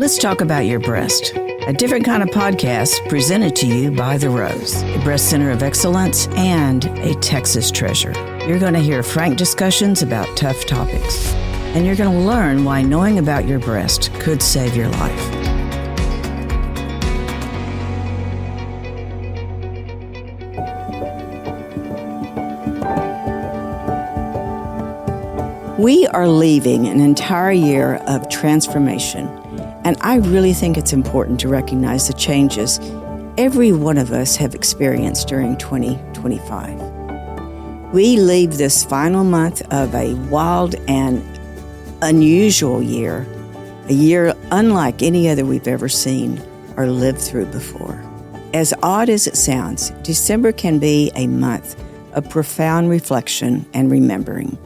Let's talk about your breast. A different kind of podcast presented to you by The Rose, a breast center of excellence and a Texas treasure. You're going to hear frank discussions about tough topics, and you're going to learn why knowing about your breast could save your life. We are leaving an entire year of transformation, and I really think it's important to recognize the changes every one of us have experienced during 2025. We leave this final month of a wild and unusual year, a year unlike any other we've ever seen or lived through before. As odd as it sounds, December can be a month of profound reflection and remembering.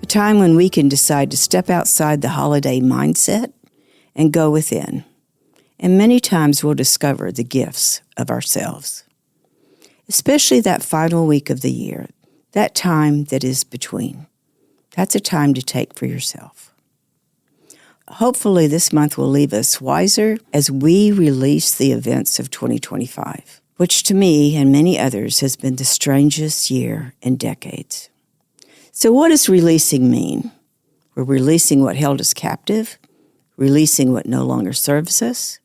A time when we can decide to step outside the holiday mindset and go within. And many times we'll discover the gifts of ourselves. Especially that final week of the year, that time that is between. That's a time to take for yourself. Hopefully this month will leave us wiser as we release the events of 2025, which to me and many others has been the strangest year in decades. So what does releasing mean? We're releasing what held us captive, releasing what no longer serves us.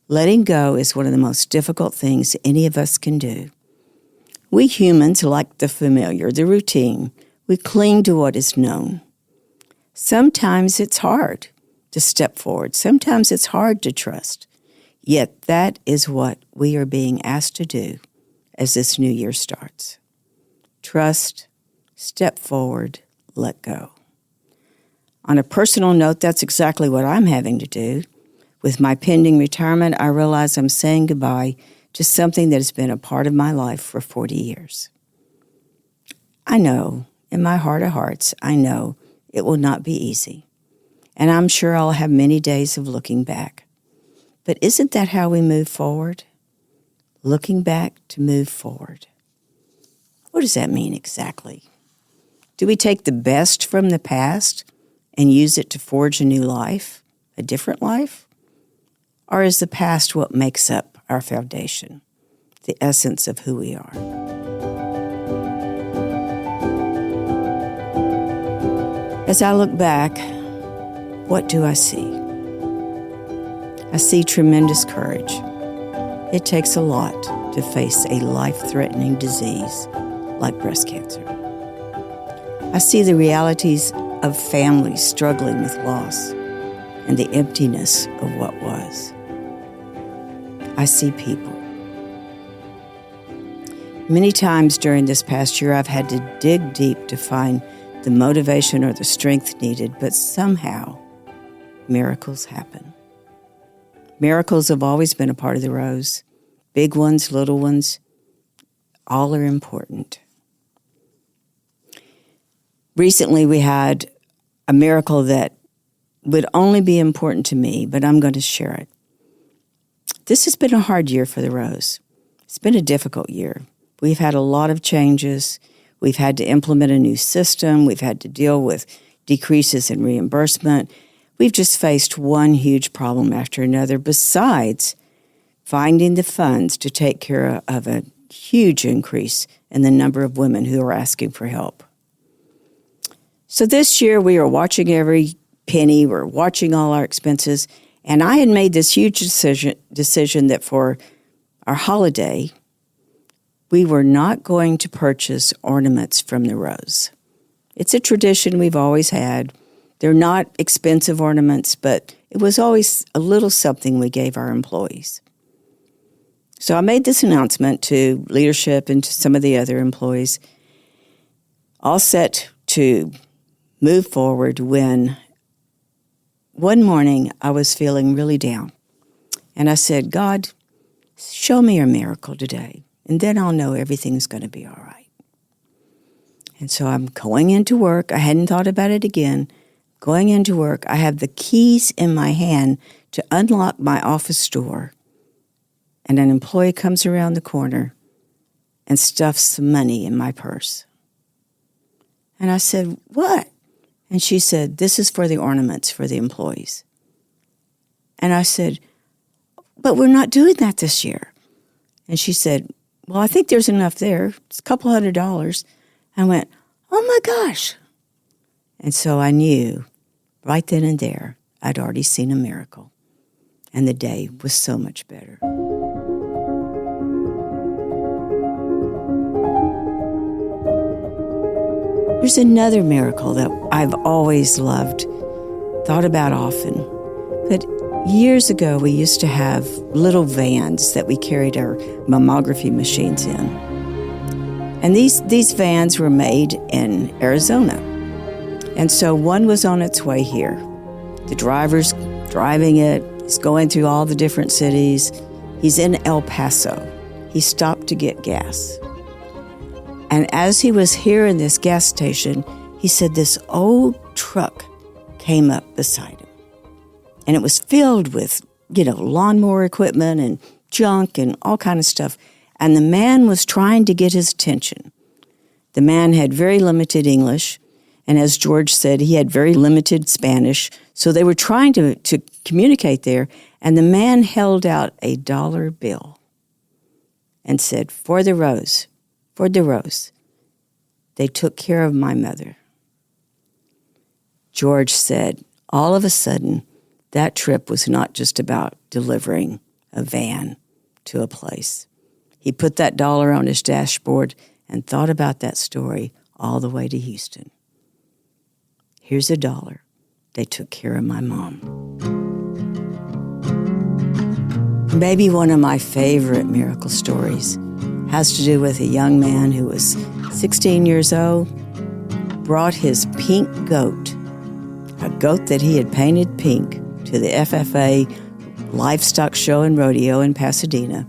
Letting go is one of the most difficult things any of us can do. We humans like the familiar, the routine. We cling to what is known. Sometimes it's hard to step forward. Sometimes it's hard to trust. Yet that is what we are being asked to do as this new year starts. Trust, step forward, let go. On a personal note, that's exactly what I'm having to do. With my pending retirement, I realize I'm saying goodbye to something that has been a part of my life for 40 years. I know, in my heart of hearts, I know it will not be easy. And I'm sure I'll have many days of looking back. But isn't that how we move forward? Looking back to move forward. What does that mean exactly? Do we take the best from the past and use it to forge a new life, a different life? Or is the past what makes up our foundation, the essence of who we are? As I look back, what do I see? I see tremendous courage. It takes a lot to face a life-threatening disease like breast cancer. I see the realities of families struggling with loss and the emptiness of what was. I see people. Many times during this past year, I've had to dig deep to find the motivation or the strength needed, but somehow miracles happen. Miracles have always been a part of the Rose. Big ones, little ones, all are important. Recently, we had a miracle that would only be important to me, but I'm going to share it. This has been a hard year for the Rose. It's been a difficult year. We've had a lot of changes. We've had to implement a new system. We've had to deal with decreases in reimbursement. We've just faced one huge problem after another, besides finding the funds to take care of a huge increase in the number of women who are asking for help. So this year we are watching every penny, we're watching all our expenses, and I had made this huge decision that for our holiday, we were not going to purchase ornaments from the Rose. It's a tradition we've always had. They're not expensive ornaments, but it was always a little something we gave our employees. So I made this announcement to leadership and to some of the other employees, all set to move forward when one morning I was feeling really down. And I said, God, show me your miracle today, and then I'll know everything's going to be all right. And so I'm going into work. I hadn't thought about it again. Going into work, I have the keys in my hand to unlock my office door. And an employee comes around the corner and stuffs some money in my purse. And I said, what? And she said, this is for the ornaments for the employees. And I said, but we're not doing that this year. And she said, well, I think there's enough there. It's a couple $100. I went, oh my gosh. And so I knew right then and there I'd already seen a miracle. And the day was so much better. There's another miracle that I've always loved, thought about often. But years ago, we used to have little vans that we carried our mammography machines in. And these vans were made in Arizona. And so one was on its way here. The driver's driving it. He's going through all the different cities. He's in El Paso. He stopped to get gas. And as he was here in this gas station, he said this old truck came up beside him. And it was filled with, lawnmower equipment and junk and all kind of stuff. And the man was trying to get his attention. The man had very limited English. And as George said, he had very limited Spanish. So they were trying to communicate there. And the man held out a dollar bill and said, for the rose. For the rose. They took care of my mother. George said, all of a sudden, that trip was not just about delivering a van to a place. He put that dollar on his dashboard and thought about that story all the way to Houston. Here's a dollar. They took care of my mom. Maybe one of my favorite miracle stories has to do with a young man who was 16 years old, brought his pink goat, a goat that he had painted pink, to the FFA livestock show and rodeo in Pasadena.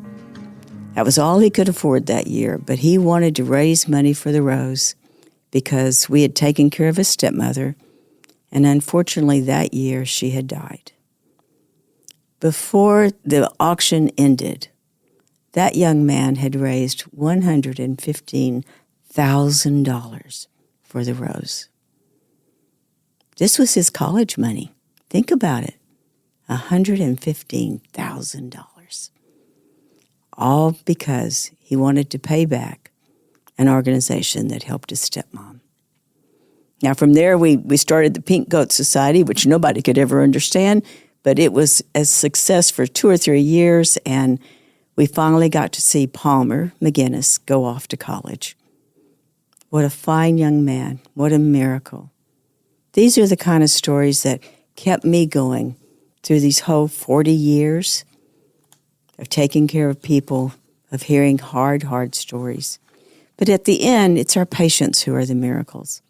That was all he could afford that year, but he wanted to raise money for the Rose because we had taken care of his stepmother, and unfortunately that year she had died. Before the auction ended, that young man had raised $115,000 for the Rose. This was his college money. Think about it. $115,000. All because he wanted to pay back an organization that helped his stepmom. Now, from there, we started the Pink Goat Society, which nobody could ever understand, but it was a success for 2 or 3 years, and we finally got to see Palmer McGinnis go off to college. What a fine young man. What a miracle. These are the kind of stories that kept me going through these whole 40 years of taking care of people, of hearing hard stories. But at the end, it's our patients who are the miracles.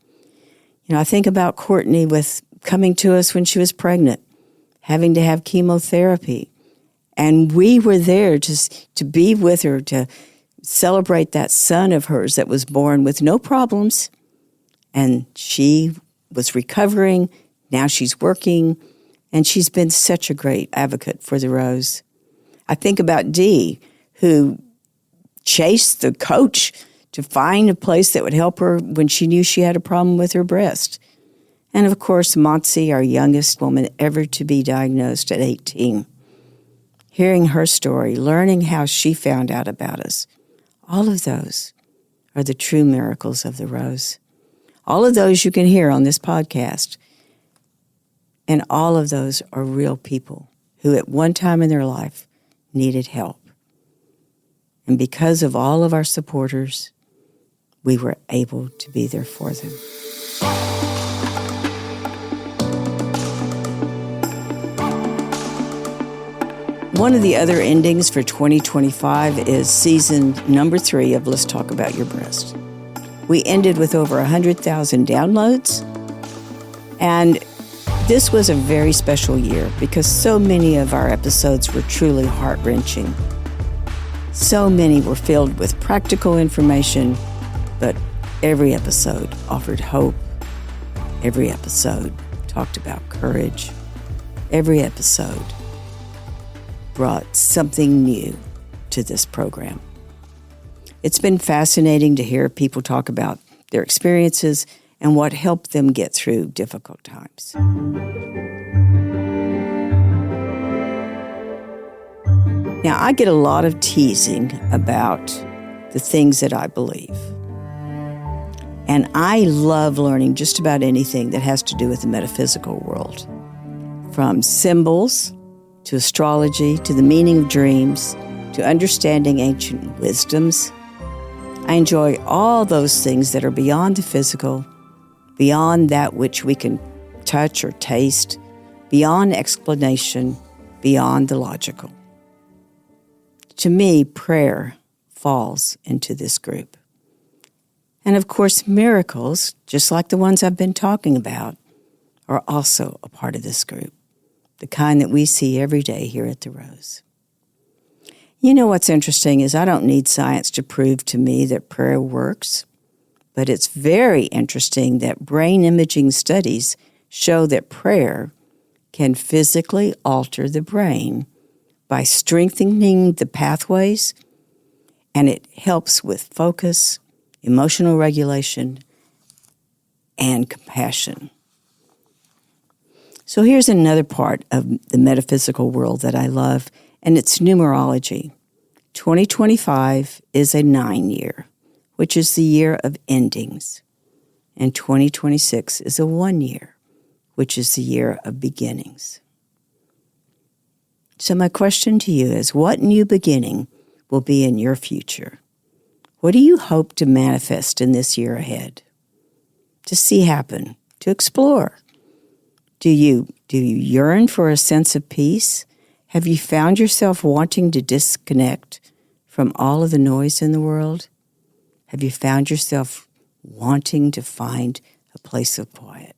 I think about Courtney with coming to us when she was pregnant, having to have chemotherapy. And we were there just to be with her, to celebrate that son of hers that was born with no problems. And she was recovering. Now she's working. And she's been such a great advocate for the Rose. I think about Dee, who chased the coach to find a place that would help her when she knew she had a problem with her breast. And of course, Monty, our youngest woman ever to be diagnosed at 18. Hearing her story, learning how she found out about us, all of those are the true miracles of the Rose. All of those you can hear on this podcast. And all of those are real people who at one time in their life needed help. And because of all of our supporters, we were able to be there for them. One of the other endings for 2025 is season number 3 of Let's Talk About Your Breast. We ended with over 100,000 downloads, and this was a very special year because so many of our episodes were truly heart-wrenching. So many were filled with practical information, but every episode offered hope. Every episode talked about courage. Every episode brought something new to this program. It's been fascinating to hear people talk about their experiences and what helped them get through difficult times. Now, I get a lot of teasing about the things that I believe. And I love learning just about anything that has to do with the metaphysical world. From symbols, to astrology, to the meaning of dreams, to understanding ancient wisdoms. I enjoy all those things that are beyond the physical, beyond that which we can touch or taste, beyond explanation, beyond the logical. To me, prayer falls into this group. And of course, miracles, just like the ones I've been talking about, are also a part of this group, the kind that we see every day here at the Rose. You know what's interesting is I don't need science to prove to me that prayer works, but it's very interesting that brain imaging studies show that prayer can physically alter the brain by strengthening the pathways, and it helps with focus, emotional regulation, and compassion. So here's another part of the metaphysical world that I love, and it's numerology. 2025 is a 9-year, which is the year of endings, and 2026 is a 1-year, which is the year of beginnings. So my question to you is, what new beginning will be in your future? What do you hope to manifest in this year ahead? To see happen, to explore? Do you yearn for a sense of peace? Have you found yourself wanting to disconnect from all of the noise in the world? Have you found yourself wanting to find a place of quiet?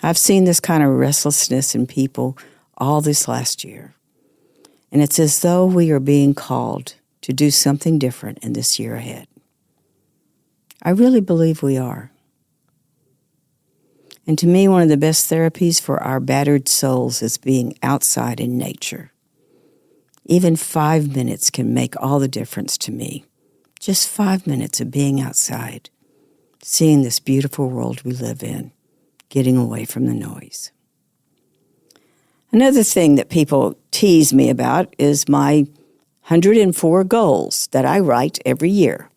I've seen this kind of restlessness in people all this last year, and it's as though we are being called to do something different in this year ahead. I really believe we are. And to me, one of the best therapies for our battered souls is being outside in nature. Even 5 minutes can make all the difference to me. Just 5 minutes of being outside, seeing this beautiful world we live in, getting away from the noise. Another thing that people tease me about is my 104 goals that I write every year.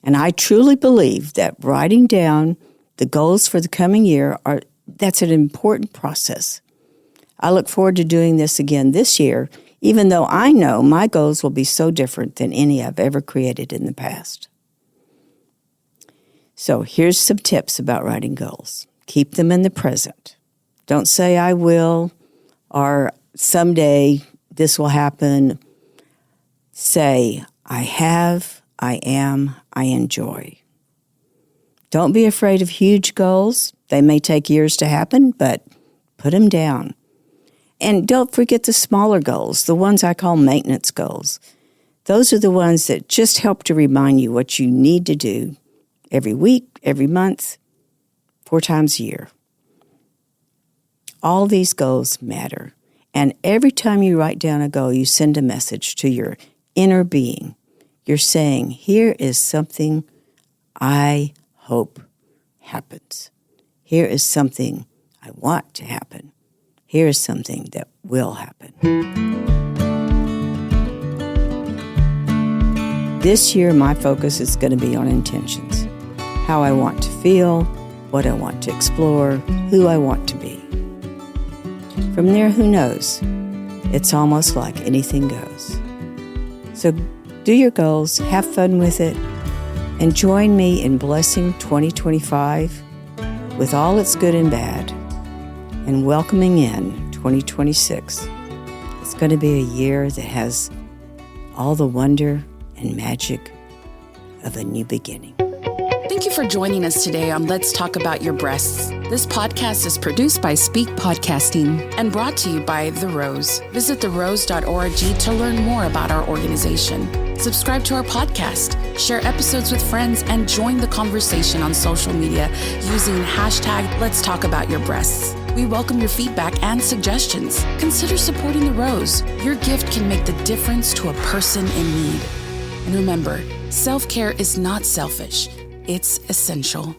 And I truly believe that writing down the goals for the coming year that's an important process. I look forward to doing this again this year, even though I know my goals will be so different than any I've ever created in the past. So here's some tips about writing goals. Keep them in the present. Don't say I will or someday this will happen. Say I have, I am, I enjoy. Don't be afraid of huge goals. They may take years to happen, but put them down. And don't forget the smaller goals, the ones I call maintenance goals. Those are the ones that just help to remind you what you need to do every week, every month, 4 times a year. All these goals matter. And every time you write down a goal, you send a message to your inner being. You're saying, here is something I hope happens. Here is something I want to happen. Here is something that will happen. This year, my focus is going to be on intentions. How I want to feel, what I want to explore, who I want to be. From there, who knows? It's almost like anything goes. So do your goals, have fun with it, and join me in blessing 2025 with all its good and bad, and welcoming in 2026. It's going to be a year that has all the wonder and magic of a new beginning. Thank you for joining us today on Let's Talk About Your Breasts. This podcast is produced by Speak Podcasting and brought to you by The Rose. Visit therose.org to learn more about our organization. Subscribe to our podcast, share episodes with friends, and join the conversation on social media using hashtag Let's Talk About Your Breasts. We welcome your feedback and suggestions. Consider supporting The Rose. Your gift can make the difference to a person in need. And remember, self-care is not selfish. It's essential.